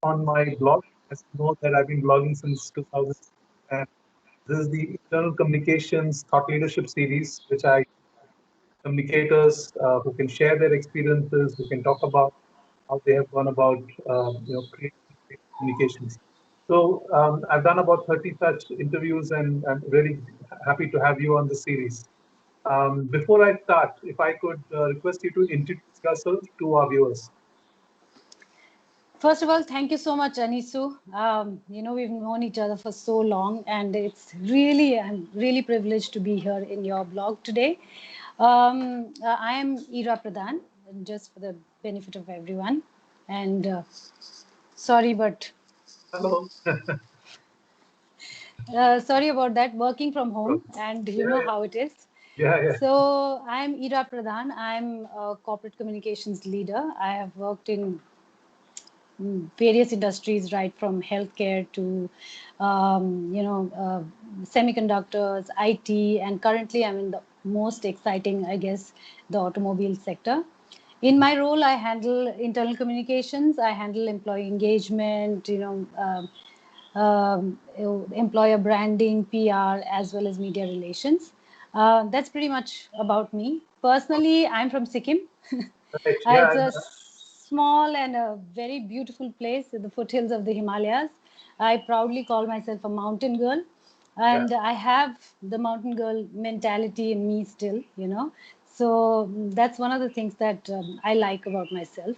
on my blog. As you know that I've been blogging since 2000. And this is the Internal Communications Thought Leadership Series, which I communicators who can share their experiences, who can talk about how they have gone about creating communications. So I've done about 30 such interviews, and I'm really happy to have you on the series. Before I start, if I could request you to introduce yourself to our viewers. First of all, thank you so much, Anisu. We've known each other for so long, and I'm really privileged to be here in your blog today. I am Ira Pradhan, just for the benefit of everyone. And sorry, but Hello. sorry about that, working from home, and you know Yeah, how it is. yeah, yeah. So I'm Ira Pradhan. I'm a corporate communications leader. I have worked in various industries, right from healthcare to, semiconductors, IT, and currently I'm in the most exciting, I guess, the automobile sector. In my role, I handle internal communications. I handle employee engagement, employer branding, PR, as well as media relations. That's pretty much about me. Personally, I'm from Sikkim. Right. Yeah. It's a small and a very beautiful place in the foothills of the Himalayas. I proudly call myself a mountain girl, Yeah. and I have the mountain girl mentality in me still, So that's one of the things that I like about myself.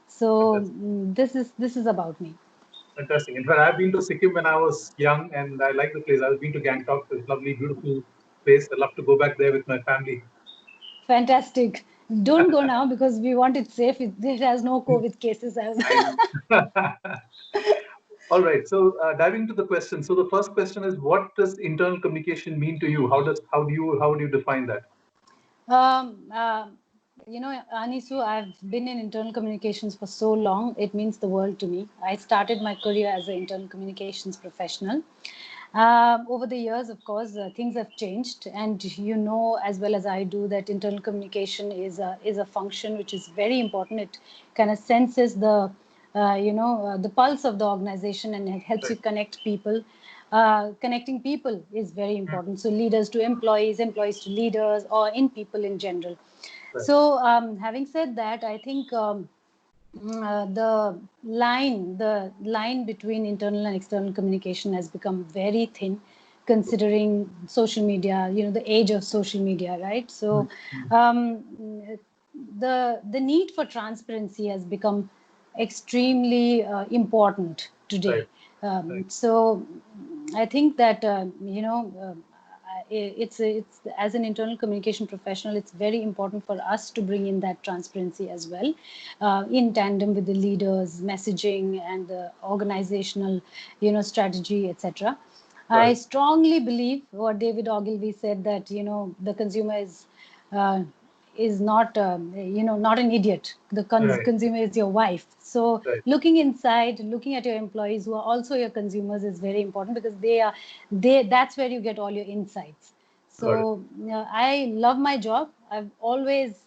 So Fantastic. this is about me. Fantastic. In fact, I've been to Sikkim when I was young, and I like the place. I've been to Gangtok. It's a lovely, beautiful place. I'd love to go back there with my family. Fantastic. Don't go now because we want it safe. It has no COVID cases. I know. All right. So diving to the question. So the first question is, what does internal communication mean to you? How do you define that? Um, uh, Anisu, I've been in internal communications for so long. It means the world to me. I started my career as an internal communications professional. Over the years, of course, things have changed, and you know as well as I do that internal communication is a function which is very important. It kind of senses the pulse of the organization, and it helps you Right. connect people. Connecting people is very important. So leaders to employees, employees to leaders, or in people in general. Right. So having said that, I think. The line between internal and external communication has become very thin, considering social media, the age of social media, right? So um, the need for transparency has become extremely important today. Right. Right. So I think that it's as an internal communication professional, it's very important for us to bring in that transparency as well, in tandem with the leaders messaging and the organizational strategy, etc. I Right. strongly believe what David Ogilvy said, that the consumer uh, is not an idiot. The Right. consumer is your wife. So Right. looking inside, looking at your employees who are also your consumers is very important, because that's where you get all your insights. Got it. So I love my job. I've always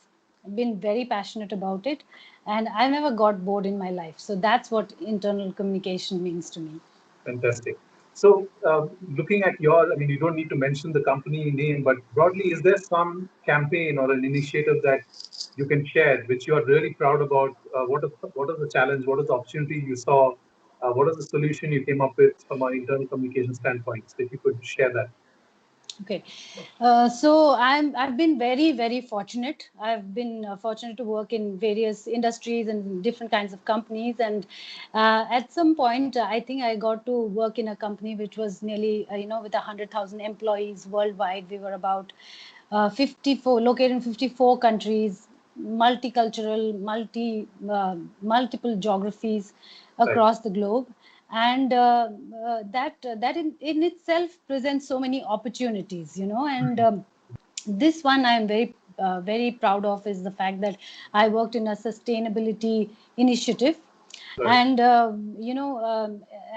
been very passionate about it, and I never got bored in my life. So that's what internal communication means to me. Fantastic. So, looking at I mean, you don't need to mention the company name, but broadly, is there some campaign or an initiative that you can share which you are really proud about? What is the challenge? What is the opportunity you saw? What is the solution you came up with from an internal communication standpoint? So if you could share that. Okay, so I've been very, very fortunate. I've been fortunate to work in various industries and different kinds of companies, and at some point, I think I got to work in a company which was nearly with 100,000 employees worldwide. We were about 54, located in 54 countries, multicultural, multiple geographies Right. across the globe, and that in itself presents so many opportunities, and this one I am very proud of is the fact that I worked in a sustainability initiative, Right. and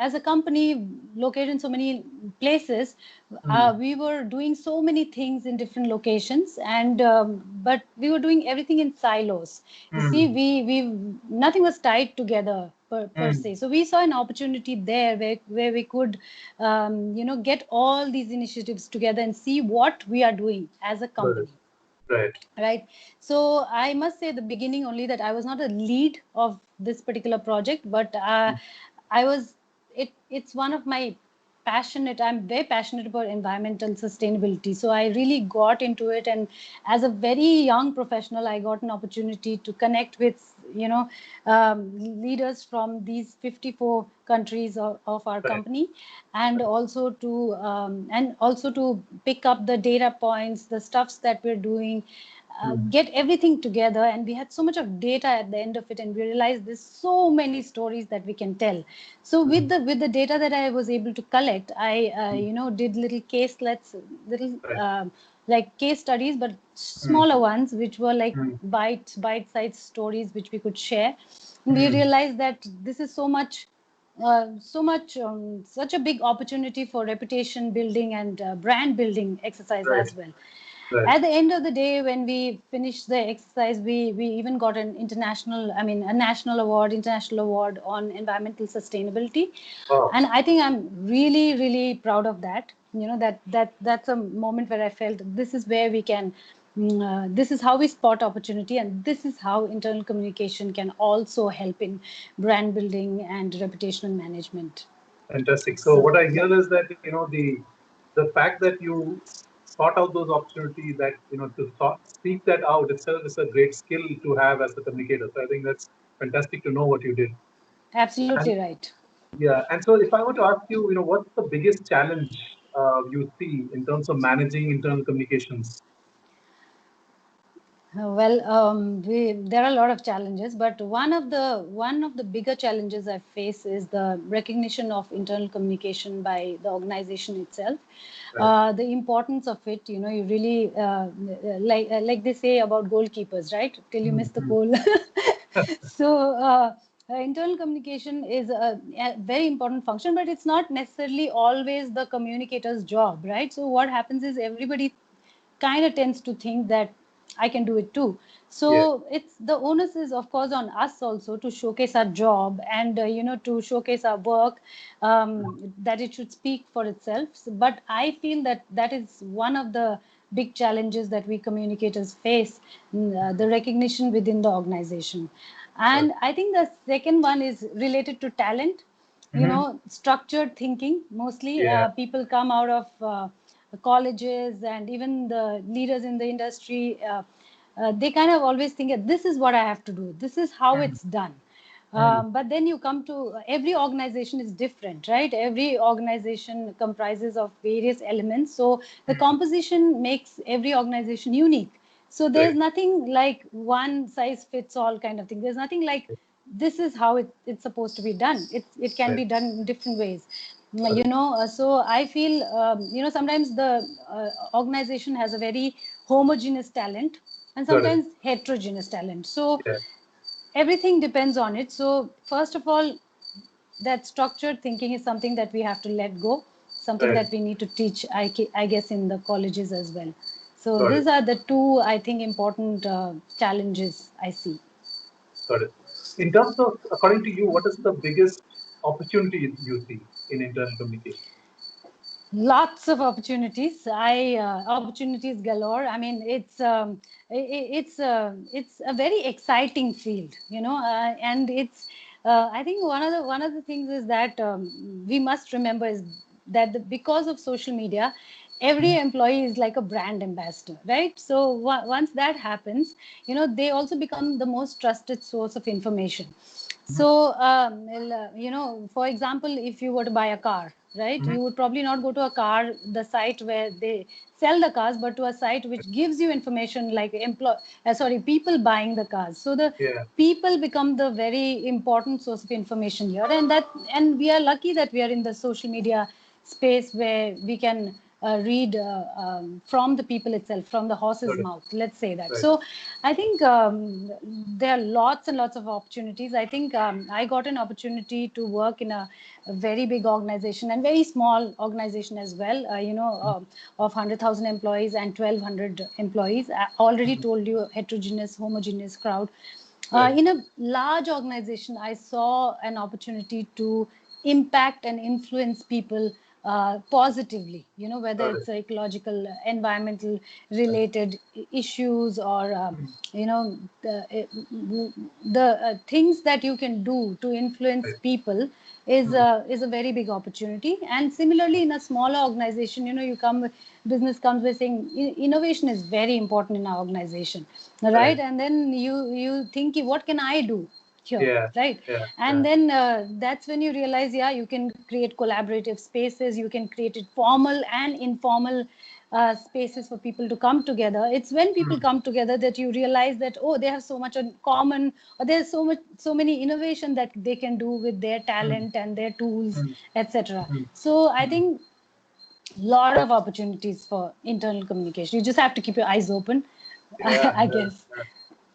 as a company located in so many places, we were doing so many things in different locations, and but we were doing everything in silos. You see, we nothing was tied together per se. So we saw an opportunity there where we could, get all these initiatives together and see what we are doing as a company. Right. So I must say at the beginning only that I was not a lead of this particular project, but I was. It's one of my passionate. I'm very passionate about environmental sustainability. So I really got into it, and as a very young professional, I got an opportunity to connect with leaders from these 54 countries of our company, and also to pick up the data points, the stuffs that we're doing. Get everything together, and we had so much of data at the end of it, and we realized there's so many stories that we can tell. So with the data that I was able to collect, I did little like case studies, but smaller ones, which were like bite-sized stories which we could share. And we realized that this is such a big opportunity for reputation building and brand building exercise as well. At the end of the day, when we finished the exercise, we even got a international award on environmental sustainability. And I think I'm really, really proud of that. That's a moment where I felt this is where we can, this is how we spot opportunity, and this is how internal communication can also help in brand building and reputational management. Fantastic. So what I hear is that, the fact that you sought out those opportunities, that, seek that out itself is a great skill to have as a communicator. So I think that's fantastic to know what you did. Absolutely right. Yeah. And so if I were to ask you, what's the biggest challenge you see in terms of managing internal communications? Well, there are a lot of challenges, but one of the bigger challenges I face is the recognition of internal communication by the organization itself. The importance of it, you really like they say about goalkeepers, right? Till you miss the goal. So internal communication is a very important function, but it's not necessarily always the communicator's job, right? So what happens is everybody kind of tends to think that I can do it too. So it's the onus is of course on us also to showcase our job and to showcase our work, that it should speak for itself. But I feel that is one of the big challenges that we communicators face, the recognition within the organization. And I think the second one is related to talent. Structured thinking. Mostly people come out of the colleges and even the leaders in the industry, they kind of always think that this is what I have to do. This is how it's done. But then you come to every organization is different, right? Every organization comprises of various elements. So the composition makes every organization unique. So there's nothing like one size fits all kind of thing. There's nothing like this is how it's supposed to be done. It can be done in different ways. So I feel sometimes the organization has a very homogeneous talent and sometimes heterogeneous talent. So everything depends on it. So first of all, that structured thinking is something that we have to let go, something that we need to teach, I guess, in the colleges as well. So these are the two, I think, important challenges I see. Got it. In terms of, according to you, what is the biggest opportunity you see in internal communication? Lots of opportunities. Opportunities galore. I mean, it's a very exciting field, and it's. I think one of the things is that we must remember is that because of social media, every employee is like a brand ambassador, right? So once that happens, they also become the most trusted source of information. So, for example, if you were to buy a car, right, you would probably not go to the site where they sell the cars, but to a site which gives you information like people buying the cars. So the people become the very important source of information here, and we are lucky that we are in the social media space where we can read from the people itself, from the horse's mouth, let's say that. So I think there are lots and lots of opportunities. I think I got an opportunity to work in a very big organization and very small organization as well, of 100,000 employees and 1,200 employees. I already told you, heterogeneous, homogeneous crowd. In a large organization, I saw an opportunity to impact and influence people positively, whether it's ecological, environmental related issues, or the things that you can do to influence people is a very big opportunity. And similarly, in a smaller organization, business comes with saying innovation is very important in our organization, right? And then you think, what can I do here, right? And then that's when you realize, you can create collaborative spaces, you can create it formal and informal spaces for people to come together. It's when people come together that you realize that, they have so much in common, or there's so many innovation that they can do with their talent and their tools, etc. So I think lot of opportunities for internal communication. You just have to keep your eyes open, I guess.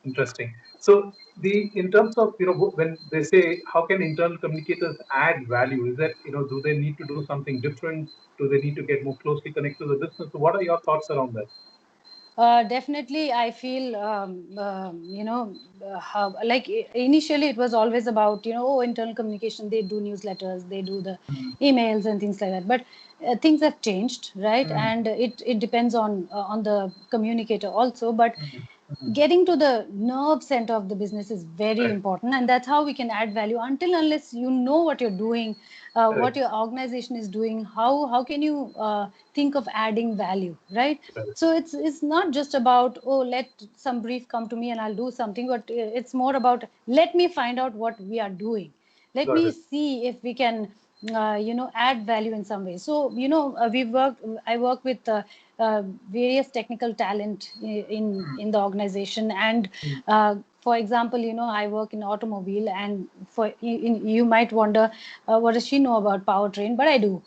Interesting. So in terms of, when they say, how can internal communicators add value? Is that, do they need to do something different? Do they need to get more closely connected to the business? So what are your thoughts around that? Definitely, I feel, like initially it was always about, internal communication, they do newsletters, they do the emails and things like that. But things have changed, right? And it depends on the communicator also. But getting to the nerve center of the business is very important, and that's how we can add value. Unless you know what you're doing, what your organization is doing, how can you think of adding value, right? So it's not just about, let some brief come to me and I'll do something, but it's more about, let me find out what we are doing, let me see if we can add value in some way. So I work with various technical talent in the organization, and for example, I work in automobile, and you might wonder, what does she know about powertrain? But I do.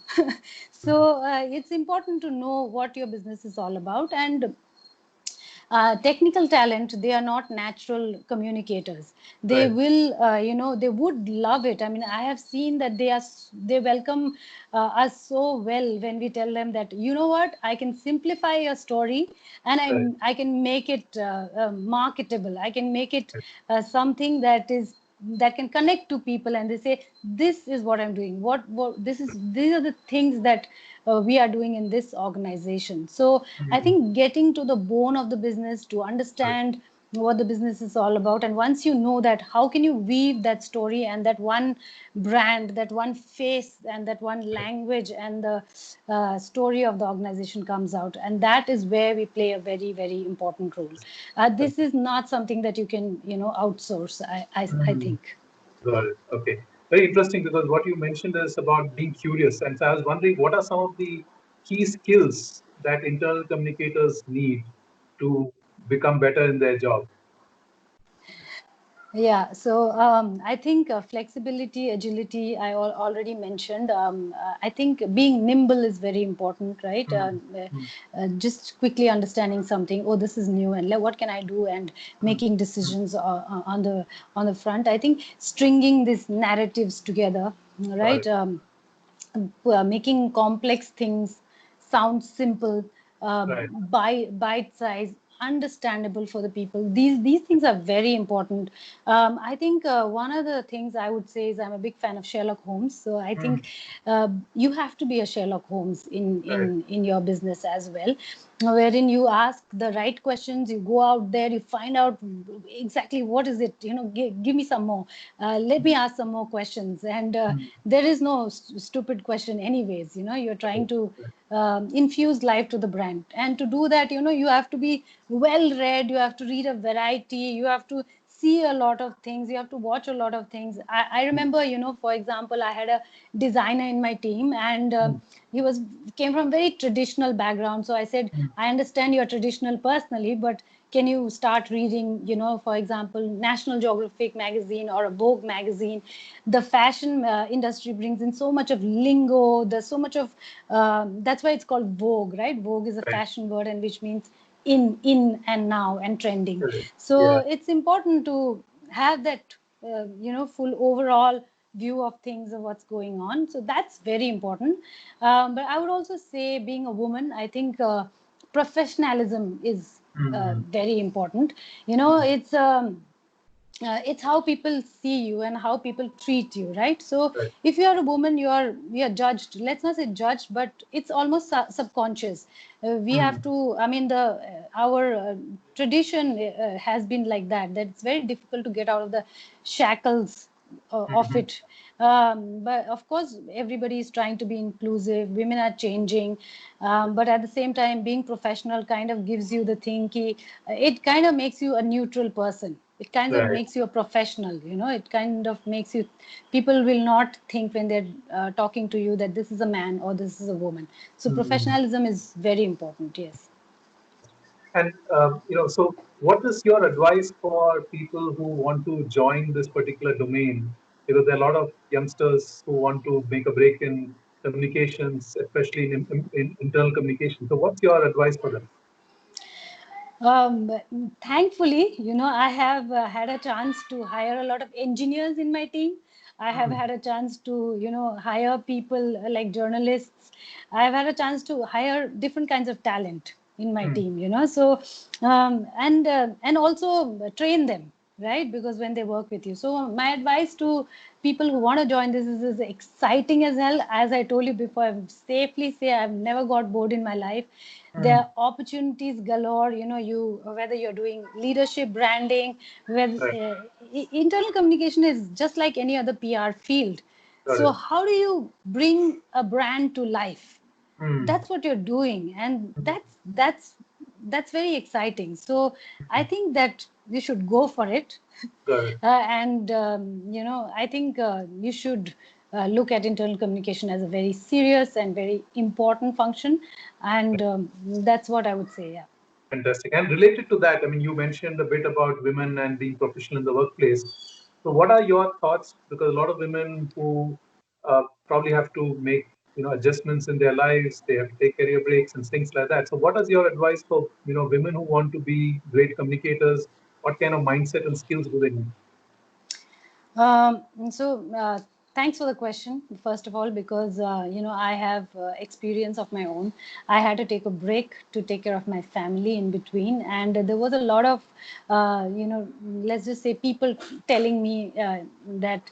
So it's important to know what your business is all about. And technical talent, they are not natural communicators. They will, they would love it. I mean, I have seen that they welcome us so well when we tell them that, what, I can simplify your story, and I can make it marketable. I can make it something that can connect to people, and they say, this is what I'm doing. These are the things that we are doing in this organization. So I think getting to the bone of the business, to understand what the business is all about, and once you know that, how can you weave that story and that one brand, that one face, and that one language, and the story of the organization comes out. And that is where we play a very, very important role. This is not something that you can outsource, I think. Got it. Okay. Very interesting, because what you mentioned is about being curious. And so I was wondering, what are some of the key skills that internal communicators need to become better in their job? Yeah, so I think flexibility, agility, I already mentioned. I think being nimble is very important, right? Just quickly understanding something. Oh, this is new, and what can I do? And making decisions on the front. I think stringing these narratives together, right? Making complex things sound simple, bite size, understandable for the people. These things are very important. I think one of the things I would say is, I'm a big fan of Sherlock Holmes. So I think you have to be a Sherlock Holmes in your business as well, wherein you ask the right questions, you go out there, you find out exactly what is it, give me some more, let me ask some more questions. And there is no stupid question anyways. You're trying to infuse life to the brand, and to do that, you have to be well read, you have to read a variety, you have to see a lot of things, you have to watch a lot of things. I remember, for example, I had a designer in my team, and he came from very traditional background. So I said, I understand you're traditional personally, but can you start reading, for example, National Geographic magazine or a Vogue magazine? The fashion industry brings in so much of lingo. There's so much of, that's why it's called Vogue, right? Vogue is a Right. fashion word, and which means in and now and trending. Correct. So Yeah. it's important to have that, full overall view of things, of what's going on. So that's very important. But I would also say, being a woman, I think professionalism is Mm. very important. It's how people see you and how people treat you, right? So Right. if you are a woman, you are judged. Let's not say judged, but it's almost subconscious. We have Mm. to. I mean, the our tradition has been like that. That it's very difficult to get out of the shackles of Mhm. it. But of course, everybody is trying to be inclusive. Women are changing, but at the same time, being professional kind of gives you the thing. It kind of makes you a neutral person. It kind of Right. makes you a professional. It kind of makes you. People will not think when they're talking to you that this is a man or this is a woman. So Mm. professionalism is very important. Yes. And so what is your advice for people who want to join this particular domain? There are a lot of youngsters who want to make a break in communications, especially in internal communication. So what's your advice for them? Um, Thankfully, I have had a chance to hire a lot of engineers in my team. I have Mm. had a chance to, hire people like journalists. I've had a chance to hire different kinds of talent in my Mm. team, So, and also train them, right? Because when they work with you. So my advice to people who want to join this is exciting as hell. As I told you before, I safely say I've never got bored in my life. There Mm. are opportunities galore. You whether you're doing leadership, branding, whether Right. internal communication is just like any other PR field. Got So it. how do you bring a brand to life? Mm. That's what you're doing, and that's very exciting. So I think that you should go for it. Got it. And I think you should look at internal communication as a very serious and very important function, and that's what I would say. Yeah. Fantastic. And related to that, I mean, you mentioned a bit about women and being professional in the workplace. So, what are your thoughts? Because a lot of women who probably have to make adjustments in their lives, they have to take career breaks and things like that. So, what is your advice for women who want to be great communicators? What kind of mindset and skills do they need? So thanks for the question, first of all, because I have experience of my own. I had to take a break to take care of my family in between, and there was a lot of let's just say people telling me that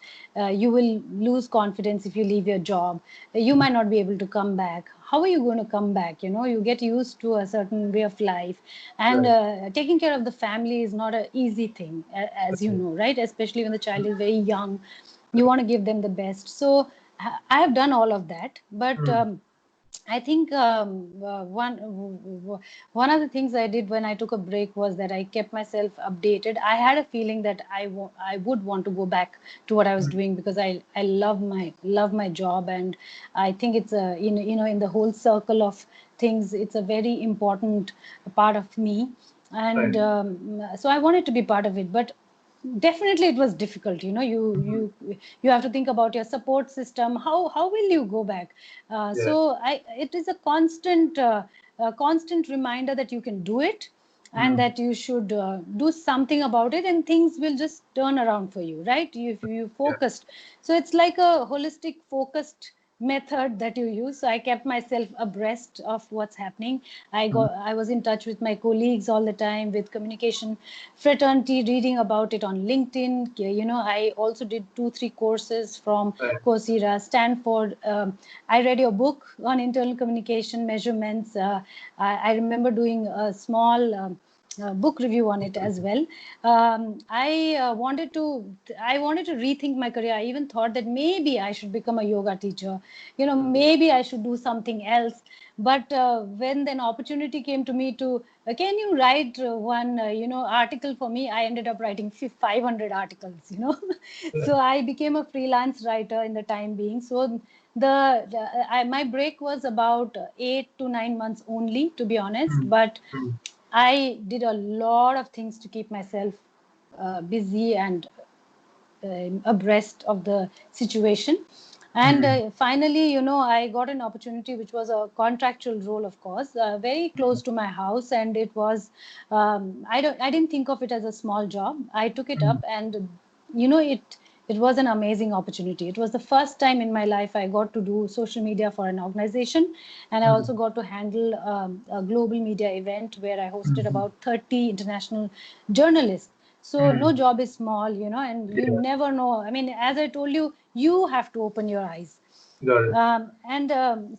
you will lose confidence if you leave your job. You might not be able to come back. How are you going to come back? You get used to a certain way of life, and Right. taking care of the family is not an easy thing, as you Okay. know, right? Especially when the child is very young, you want to give them the best. So I have done all of that, but Mm. I think one of the things I did when I took a break was that I kept myself updated. I had a feeling that I would want to go back to what I was Mm. doing, because I love my job, and I think it's a in the whole circle of things, it's a very important part of me, and Right. so I wanted to be part of it, but definitely it was difficult. Mhm. You have to think about your support system. How will you go back? Yeah. So it is a constant reminder that you can do it, and Mm. that you should do something about it, and things will just turn around for you, right? If you Yeah. focused. So it's like a holistic focused method that you use. So I kept myself abreast of what's happening. Mhm. I was in touch with my colleagues all the time, with communication fraternity, reading about it on LinkedIn. I also did 2-3 courses from Right. Coursera, Stanford. I read your book on internal communication measurements. I remember doing a small book review on it as well. I wanted to rethink my career. I even thought that maybe I should become a yoga teacher. Maybe I should do something else. But when then opportunity came to me to, can you write one, article for me? I ended up writing 500 articles. Yeah. So I became a freelance writer in the time being. So my break was about 8 to 9 months only, to be honest. Mm. But Mm. I did a lot of things to keep myself busy and abreast of the situation. And finally, I got an opportunity, which was a contractual role, of course, very close to my house, and it was I didn't think of it as a small job. I took it up, and it was an amazing opportunity. It was the first time in my life I got to do social media for an organization, and I also got to handle a global media event where I hosted about 30 international journalists. So no job is small, and you Yeah. never know. I mean, as I told you, you have to open your eyes. Got it. And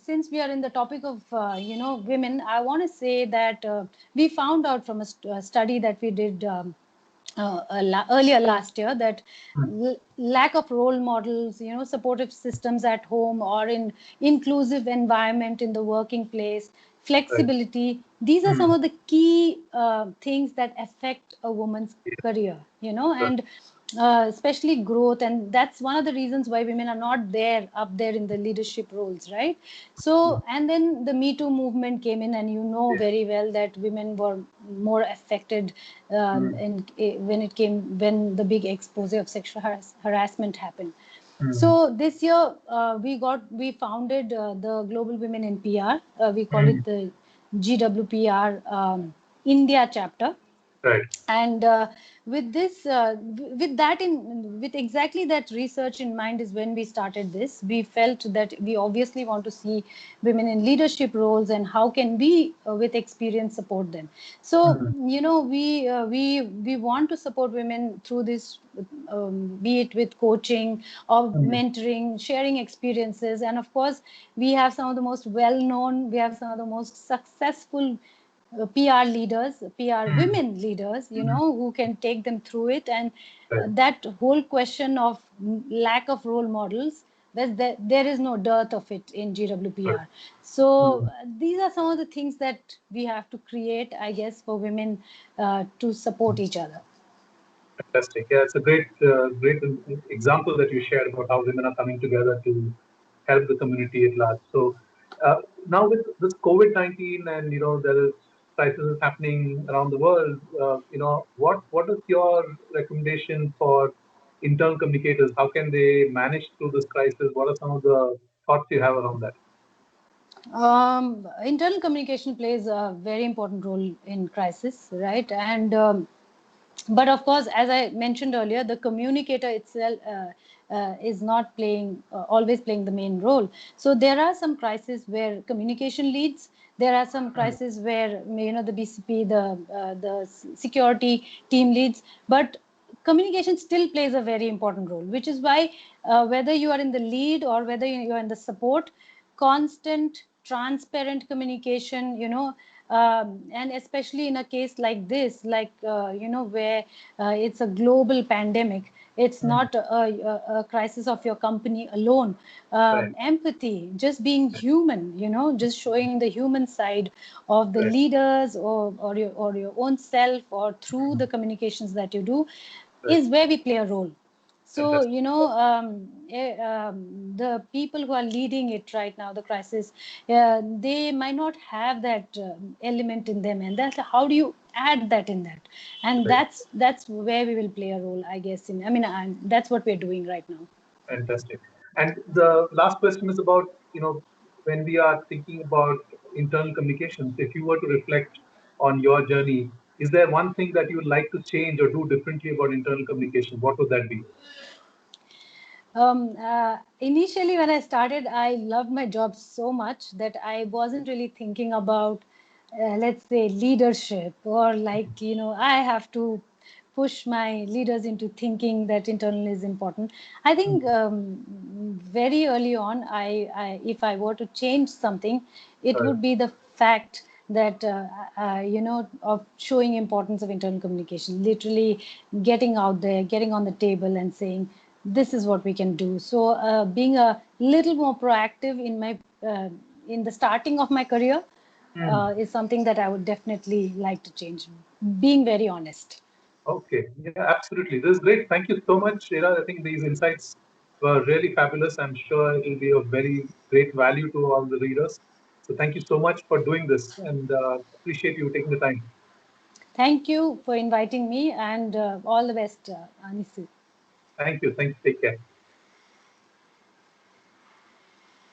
since we are in the topic of women, I want to say that we found out from a study that we did earlier last year that lack of role models, supportive systems at home or in inclusive environment in the working place, Right. flexibility, these are some of the key things that affect a woman's career, Got and especially growth. And that's one of the reasons why women are not there up there in the leadership roles, right? So, and then the Me Too movement came in, and you know it. very well that women were more affected when the big expose of sexual harassment happened. So this year we founded the Global Women in PR. We call it the GWPR India chapter. Right. And with this with exactly that research in mind is when we started this. We felt that we obviously want to see women in leadership roles, and how can we with experience support them. So we want to support women through this, be it with coaching or mentoring, sharing experiences. And of course, we have some of the most well known, we have some of the most successful PR leaders, PR women leaders, who can take them through it. And Right. that whole question of lack of role models, there is no dearth of it in Right. GWPR. So these are some of the things that we have to create, I guess, for women to support each other. Fantastic. Yeah, it's a great example that you shared about how women are coming together to help the community at large. So now with this COVID-19, and there is crisis happening around the world, what is your recommendation for internal communicators? How can they manage through this crisis? What are some of the thoughts you have around that? Internal communication plays a very important role in crisis, right? And but of course, as I mentioned earlier, the communicator itself is not playing always playing the main role. So there are some crises where communication leads. There are some crises where the BCP, the security team leads, but communication still plays a very important role, which is why whether you are in the lead or whether you are in the support, constant transparent communication, and especially in a case like this, like where it's a global pandemic, it's not a crisis of your company alone. Right. Empathy, just being human, just showing the human side of the Right. leaders, or your own self, or through the communications that you do, Right. is where we play a role. So, Fantastic. the people who are leading it right now, the crisis, they might not have that element in them, and that's how do you add that in that, and Right. that's where we will play a role, I guess. That's what we're doing right now. Fantastic. And the last question is about, when we are thinking about internal communications, if you were to reflect on your journey, is there one thing that you would like to change or do differently about internal communication? What would that be? Initially, when I started, I loved my job so much that I wasn't really thinking about, let's say, leadership, or like, I have to push my leaders into thinking that internal is important. I think very early on, if I were to change something, it Uh, would be the fact that of showing importance of internal communication, literally getting out there, getting on the table and saying, this is what we can do. So being a little more proactive in the starting of my career is something that I would definitely like to change. Being very honest. okay. Yeah, absolutely. This is great. Thank you so much, Sheila. I think these insights were really fabulous. I'm sure it will be of very great value to all the readers. So thank you so much for doing this, and appreciate you taking the time. Thank you for inviting me, and all the best, Anisu. Thank you. Thank you. Take care.